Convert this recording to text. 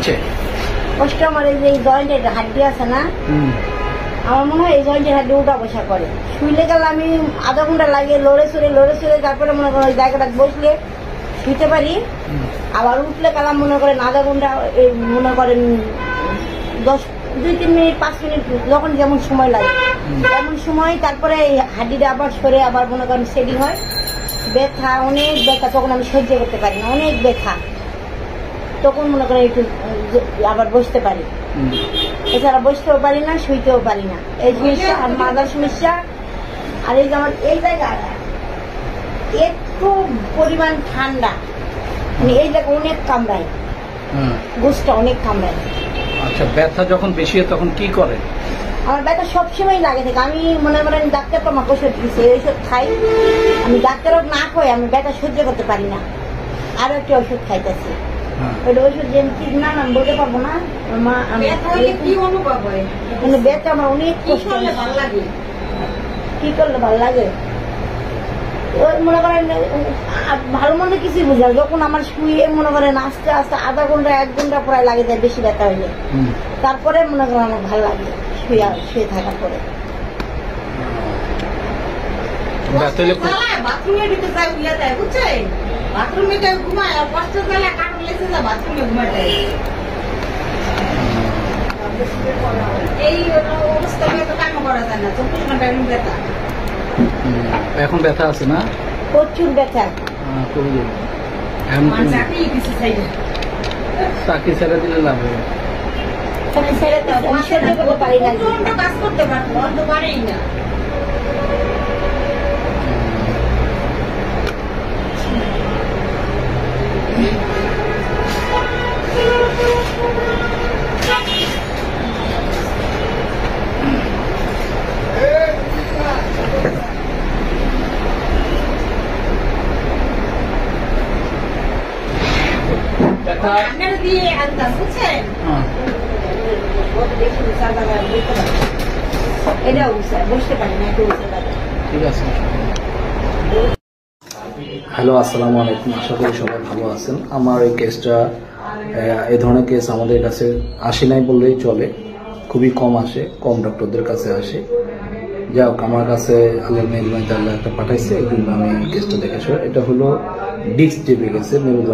হচ্ছে? কষ্ট আমার এই যে জয়েন্টের হাড্ডি আছে না, আমার মনে হয় এই জয়েন্টের হাড্ডি উঠা বসা করে। শুইলে গেলে আমি আধা ঘন্টা লাগে লড়ে চড়ে তারপরে মনে করেন ওই জায়গাটা বসলে শুইতে পারি। আবার উঠলে গেলাম মনে করেন আধা ঘন্টা, মনে করেন 2-3 মিনিট 5 মিনিট যখন যেমন সময় লাগে তেমন সময়, তারপরে হাড্ডিটা আবার সরে আবার মনে করেন সেটিং হয়। ব্যথা, অনেক ব্যথা, তখন আমি সহ্য করতে পারি না, অনেক ব্যথা। তখন মনে করেন একটু আবার বসতে পারি, এছাড়া বসতেও পারি না, শুইতেও পারি না। এই সমস্যা আর মাথার সমস্যা। আর এই যে আমার এই জায়গাটা একটু পরিমাণ ঠান্ডা, মানে এই জায়গা অনেক কামড়ায়, গোসটা অনেক কামড়ায়। আচ্ছা, ব্যথা যখন বেশি হয় তখন কি করে? আমার ব্যথা সবসময় লাগে থাকে। আমি মনে করেন ডাক্তার তো আমাকে ওষুধ দিচ্ছে, ওষুধ খাই আমি। ডাক্তারও না খাই, আমি ব্যথা সহ্য করতে পারি না, আরো একটা ওষুধ খাইতেছি। ওইটা ওষুধ যে ঠিক না আমি বলতে পারবো না। কি অনুভব হয়? মানে ব্যথা আমার অনেক কষ্ট। ভালো লাগে কি করলে ভালো লাগে? ওই মনে করেন ভালো মন্দ কিছুই বুঝলাম। যখন আমার শুয়ে মনে করেন আস্তে আস্তে আধা ঘন্টা 1 ঘন্টা প্রায় লাগে যায় বেশি ব্যথা হইলে, তারপরে মনে করেন আমার ভালো লাগে শুয়ে থাকার পরে। বাথরুমের ভিতরে যাই উইয়া যায়, বুঝছেন? বাথরুমে যাই ঘুমায়, আর কষ্ট গেলে কাটন লেগে যায়, বাথরুমে ঘুমায় যায়। এই অবস্থায় তো কাম করা যায় না, 24 ঘন্টা এমন ব্যথা। এখন ব্যথা আছে না? প্রচুর ব্যথা। চাকরি ছেড়ে দিলে লাভ হবে। কাজ করতে পারবো, অন্ত পারেই না। দিয়ে আনতাম, বুঝছেন? এটাও বসতে পারি না, ঠিক আছে। হ্যালো, আসসালামু আলাইকুম। আশা করি সবাই ভালো আছেন। আমার এই কেসটা, এই ধরনের কেস আমাদের কাছে আসে নাই বললেই চলে, খুবই কম আসে, কম ডক্টরদের কাছে আসে। যাই হোক, আমার কাছে আল্লাহ মেহরবানিতে আল্লাহ একটা পাঠাইছে, এই জন্য আমি কেসটা দেখেছি। এটা হলো ডিস্ক চেপে গেছে মেরুদণ্ড।